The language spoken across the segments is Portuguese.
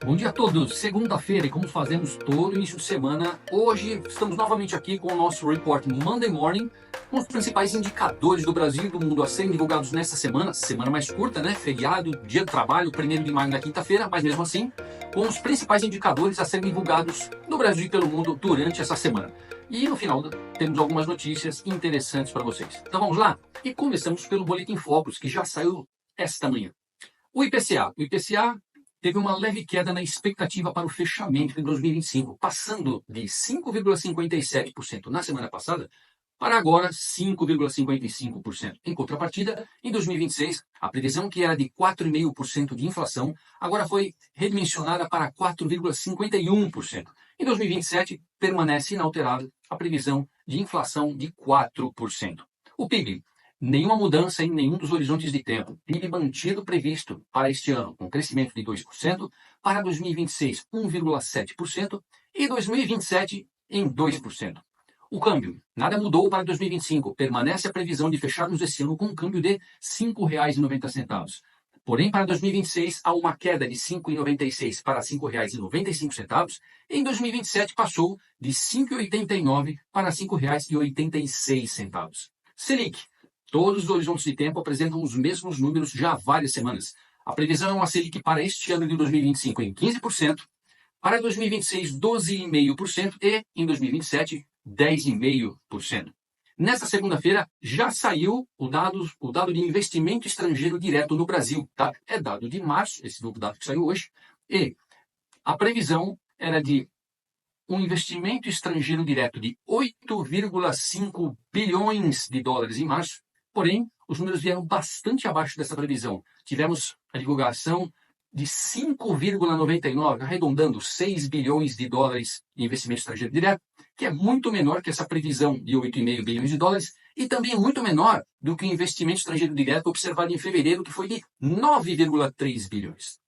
Bom dia a todos! Segunda-feira, e como fazemos todo início de semana, hoje estamos novamente aqui com o nosso Report Monday Morning, com os principais indicadores do Brasil e do mundo a serem divulgados nesta semana mais curta, né? Feriado, dia do trabalho, 1º de maio na quinta-feira, mas mesmo assim, com os principais indicadores a serem divulgados no Brasil e pelo mundo durante essa semana. E no final temos algumas notícias interessantes para vocês. Então vamos lá? E começamos pelo Boletim Focus, que já saiu esta manhã. O IPCA teve uma leve queda na expectativa para o fechamento de 2025, passando de 5,57% na semana passada para agora 5,55%. Em contrapartida, em 2026, a previsão que era de 4,5% de inflação agora foi redimensionada para 4,51%. Em 2027, permanece inalterada a previsão de inflação de 4%. O PIB. Nenhuma mudança em nenhum dos horizontes de tempo. PIB mantido previsto para este ano, com crescimento de 2%, para 2026, 1,7% e 2027 em 2%. O câmbio. Nada mudou para 2025. Permanece a previsão de fecharmos esse ano com um câmbio de R$ 5,90. Porém, para 2026, há uma queda de R$ 5,96 para R$ 5,95. Em 2027, passou de R$ 5,89 para R$ 5,86. Selic. Todos os horizontes de tempo apresentam os mesmos números já há várias semanas. A previsão é uma Selic para este ano de 2025 em 15%, para 2026 12,5% e em 2027 10,5%. Nesta segunda-feira já saiu o dado de investimento estrangeiro direto no Brasil. Tá? É dado de março, esse novo dado que saiu hoje, e a previsão era de um investimento estrangeiro direto de 8,5 bilhões de dólares em março. Porém, os números vieram bastante abaixo dessa previsão. Tivemos a divulgação de 5,99, arredondando 6 bilhões de dólares de investimento estrangeiro direto, que é muito menor que essa previsão de 8,5 bilhões de dólares e também é muito menor do que o investimento estrangeiro direto observado em fevereiro, que foi de 9,3 bilhões.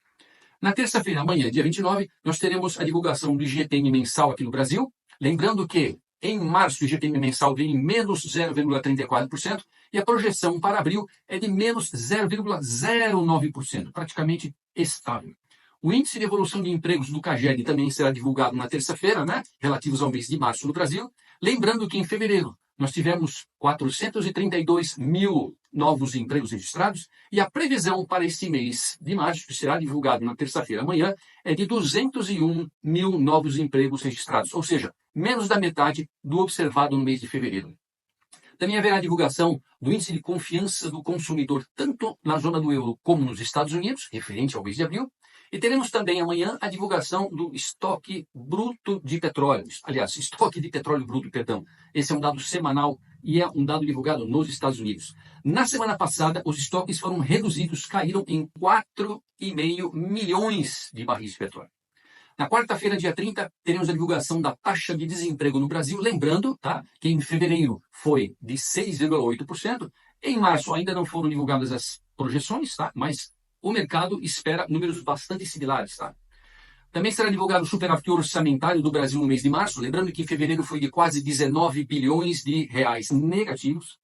Na terça-feira, amanhã, dia 29, nós teremos a divulgação do IGPM mensal aqui no Brasil. Lembrando que em março o IGPM mensal veio em menos 0,34% e a projeção para abril é de menos 0,09%, praticamente estável. O índice de evolução de empregos do CAGED também será divulgado na terça-feira, né, relativos ao mês de março no Brasil. Lembrando que em fevereiro nós tivemos 432 mil novos empregos registrados e a previsão para esse mês de março, que será divulgado na terça-feira amanhã, é de 201 mil novos empregos registrados, ou seja, menos da metade do observado no mês de fevereiro. Também haverá divulgação do índice de confiança do consumidor, tanto na zona do euro como nos Estados Unidos, referente ao mês de abril. E teremos também amanhã a divulgação do estoque bruto de petróleo. Aliás, estoque de petróleo bruto, perdão. Esse é um dado semanal e é um dado divulgado nos Estados Unidos. Na semana passada, os estoques foram reduzidos, caíram em 4,5 milhões de barris de petróleo. Na quarta-feira, dia 30, teremos a divulgação da taxa de desemprego no Brasil. Lembrando, tá, que em fevereiro foi de 6,8%. Em março ainda não foram divulgadas as projeções, tá, mas o mercado espera números bastante similares. Tá? Também será divulgado o superávit orçamentário do Brasil no mês de março. Lembrando que em fevereiro foi de quase 19 bilhões de reais negativos.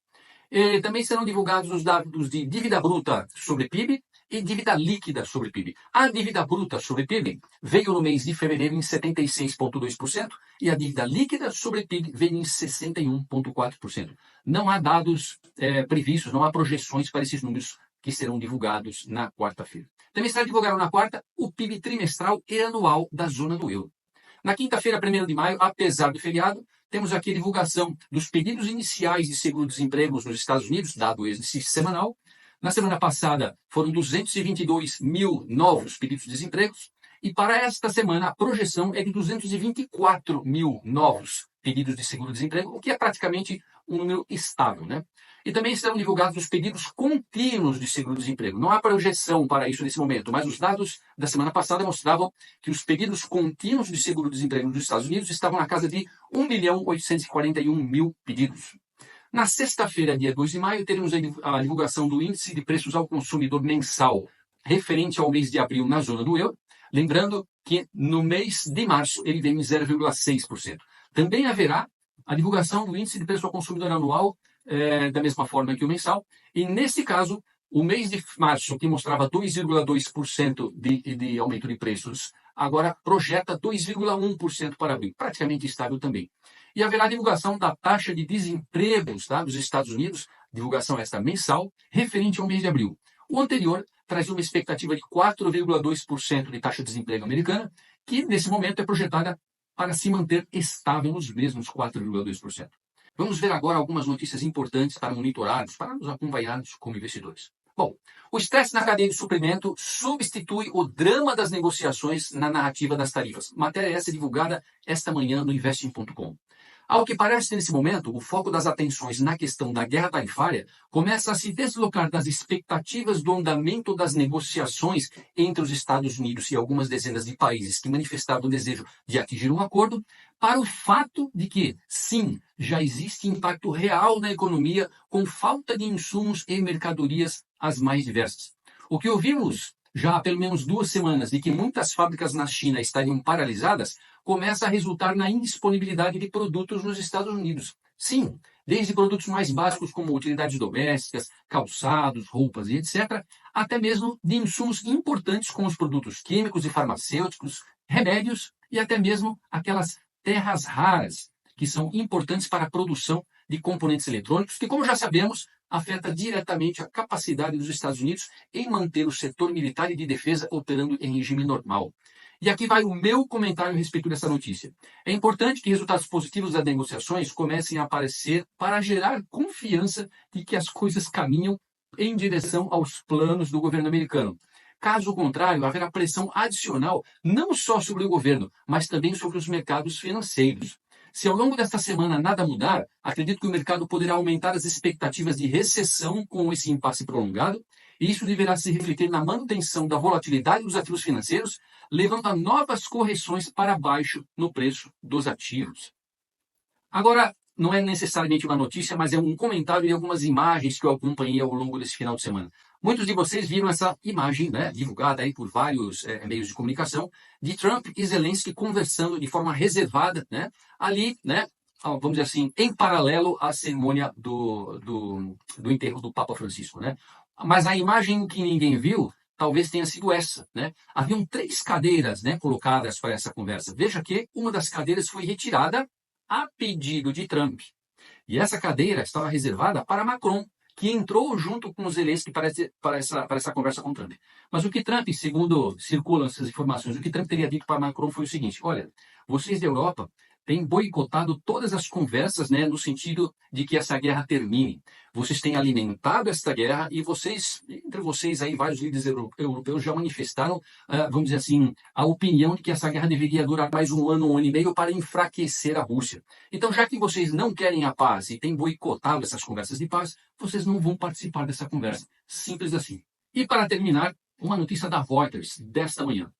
E também serão divulgados os dados de dívida bruta sobre PIB e dívida líquida sobre PIB. A dívida bruta sobre PIB veio no mês de fevereiro em 76,2% e a dívida líquida sobre PIB veio em 61,4%. Não há dados previstos, não há projeções para esses números que serão divulgados na quarta-feira. Também será divulgado na quarta o PIB trimestral e anual da zona do euro. Na quinta-feira, 1º de maio, apesar do feriado, temos aqui a divulgação dos pedidos iniciais de seguro-desemprego nos Estados Unidos, dado esse semanal. Na semana passada, foram 222 mil novos pedidos de desemprego. E para esta semana, a projeção é de 224 mil novos pedidos de seguro-desemprego, o que é praticamente um número estável, né? E também serão divulgados os pedidos contínuos de seguro-desemprego. Não há projeção para isso nesse momento, mas os dados da semana passada mostravam que os pedidos contínuos de seguro-desemprego nos Estados Unidos estavam na casa de 1.841.000 pedidos. Na sexta-feira, dia 2 de maio, teremos a divulgação do índice de preços ao consumidor mensal, referente ao mês de abril na zona do euro. Lembrando que no mês de março ele veio em 0,6%. Também haverá a divulgação do índice de preço ao consumidor anual, da mesma forma que o mensal. E nesse caso, o mês de março, que mostrava 2,2% de aumento de preços agora projeta 2,1% para abril, praticamente estável também. E haverá divulgação da taxa de desemprego, tá, dos Estados Unidos, divulgação esta mensal, referente ao mês de abril. O anterior trazia uma expectativa de 4,2% de taxa de desemprego americana, que nesse momento é projetada para se manter estável nos mesmos 4,2%. Vamos ver agora algumas notícias importantes para monitorarmos, para nos acompanharmos como investidores. Bom, o estresse na cadeia de suprimento substitui o drama das negociações na narrativa das tarifas. Matéria essa divulgada esta manhã no Investing.com. Ao que parece, nesse momento, o foco das atenções na questão da guerra tarifária começa a se deslocar das expectativas do andamento das negociações entre os Estados Unidos e algumas dezenas de países que manifestaram o desejo de atingir um acordo, para o fato de que, sim, já existe impacto real na economia com falta de insumos e mercadorias as mais diversas. O que ouvimos já há pelo menos 2 semanas de que muitas fábricas na China estariam paralisadas, começa a resultar na indisponibilidade de produtos nos Estados Unidos. Sim, desde produtos mais básicos como utilidades domésticas, calçados, roupas e etc., até mesmo de insumos importantes como os produtos químicos e farmacêuticos, remédios e até mesmo aquelas terras raras que são importantes para a produção de componentes eletrônicos, que, como já sabemos, afeta diretamente a capacidade dos Estados Unidos em manter o setor militar e de defesa operando em regime normal. E aqui vai o meu comentário a respeito dessa notícia. É importante que resultados positivos das negociações comecem a aparecer para gerar confiança de que as coisas caminham em direção aos planos do governo americano. Caso contrário, haverá pressão adicional não só sobre o governo, mas também sobre os mercados financeiros. Se ao longo desta semana nada mudar, acredito que o mercado poderá aumentar as expectativas de recessão com esse impasse prolongado, e isso deverá se refletir na manutenção da volatilidade dos ativos financeiros, levando a novas correções para baixo no preço dos ativos. Agora, não é necessariamente uma notícia, mas é um comentário e algumas imagens que eu acompanhei ao longo desse final de semana. Muitos de vocês viram essa imagem, divulgada aí por vários meios de comunicação, de Trump e Zelensky conversando de forma reservada, ali, vamos dizer assim, em paralelo à cerimônia do enterro do Papa Francisco. Mas a imagem que ninguém viu talvez tenha sido essa. Haviam 3 cadeiras colocadas para essa conversa. Veja que uma das cadeiras foi retirada a pedido de Trump. E essa cadeira estava reservada para Macron, que entrou junto com Zelensky para essa conversa com Trump. Mas o que Trump, segundo circulam essas informações, o que Trump teria dito para Macron foi o seguinte: olha, vocês da Europa têm boicotado todas as conversas no sentido de que essa guerra termine. Vocês têm alimentado esta guerra e entre vocês aí, vários líderes europeus já manifestaram, vamos dizer assim, a opinião de que essa guerra deveria durar mais um ano e meio para enfraquecer a Rússia. Então, já que vocês não querem a paz e têm boicotado essas conversas de paz, vocês não vão participar dessa conversa. Simples assim. E para terminar, uma notícia da Reuters desta manhã,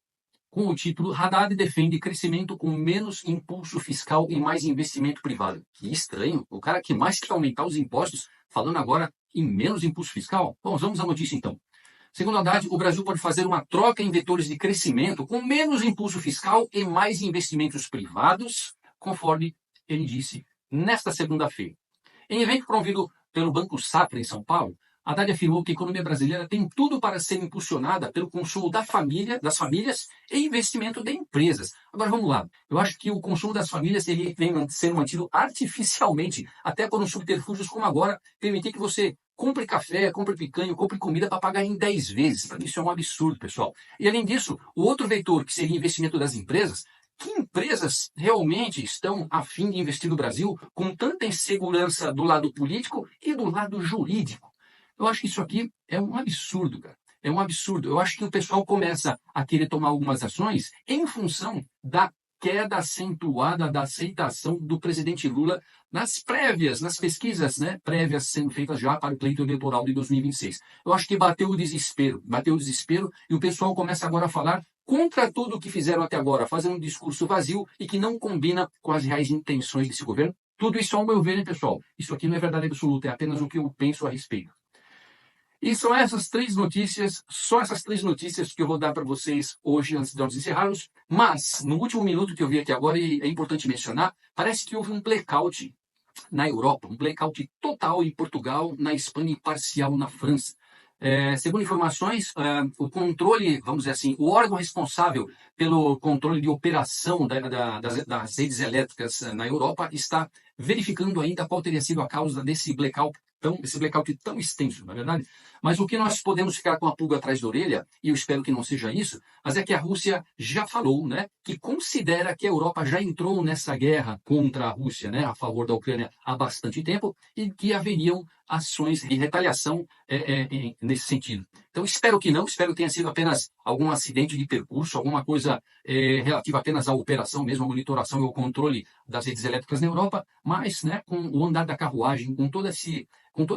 com o título Haddad defende crescimento com menos impulso fiscal e mais investimento privado. Que estranho, o cara que mais quer aumentar os impostos, falando agora em menos impulso fiscal? Bom, vamos à notícia então. Segundo Haddad, o Brasil pode fazer uma troca em vetores de crescimento com menos impulso fiscal e mais investimentos privados, conforme ele disse nesta segunda-feira. Em evento promovido pelo Banco Safra em São Paulo, Haddad afirmou que a economia brasileira tem tudo para ser impulsionada pelo consumo das famílias e investimento de empresas. Agora vamos lá. Eu acho que o consumo das famílias ele vem sendo mantido artificialmente, até por uns subterfúgios como agora, permitir que você compre café, compre picanha, compre comida para pagar em 10 vezes. Para mim isso é um absurdo, pessoal. E além disso, o outro vetor, que seria investimento das empresas, que empresas realmente estão a fim de investir no Brasil com tanta insegurança do lado político e do lado jurídico? Eu acho que isso aqui é um absurdo, cara. É um absurdo. Eu acho que o pessoal começa a querer tomar algumas ações em função da queda acentuada da aceitação do presidente Lula nas pesquisas prévias sendo feitas já para o pleito eleitoral de 2026. Eu acho que bateu o desespero e o pessoal começa agora a falar contra tudo o que fizeram até agora, fazendo um discurso vazio e que não combina com as reais intenções desse governo. Tudo isso ao meu ver, pessoal? Isso aqui não é verdade absoluta, é apenas o que eu penso a respeito. E são essas 3 notícias, só essas 3 notícias que eu vou dar para vocês hoje, antes de nós encerrarmos. Mas, no último minuto que eu vi aqui agora, e é importante mencionar, parece que houve um blackout na Europa, um blackout total em Portugal, na Espanha e parcial na França. Segundo informações, o controle, vamos dizer assim, o órgão responsável pelo controle de operação das redes elétricas na Europa está verificando ainda qual teria sido a causa desse blackout tão extenso, na verdade. Mas o que nós podemos ficar com a pulga atrás da orelha, e eu espero que não seja isso, mas é que a Rússia já falou, né, que considera que a Europa já entrou nessa guerra contra a Rússia, né, a favor da Ucrânia há bastante tempo, e que haveriam ações de retaliação nesse sentido. Então, espero que não, espero que tenha sido apenas algum acidente de percurso, alguma coisa relativa apenas à operação mesmo, à monitoração e ao controle das redes elétricas na Europa, mas, né, com o andar da carruagem, com toda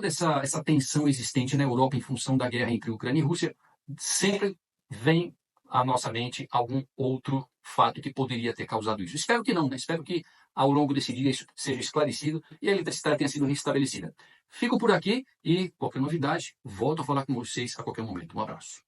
essa tensão existente na Europa em função da guerra entre Ucrânia e Rússia, sempre vem à nossa mente algum outro fato que poderia ter causado isso. Espero que não, né? Espero que ao longo desse dia isso seja esclarecido e a eletricidade tenha sido restabelecida. Fico por aqui e qualquer novidade, volto a falar com vocês a qualquer momento. Um abraço.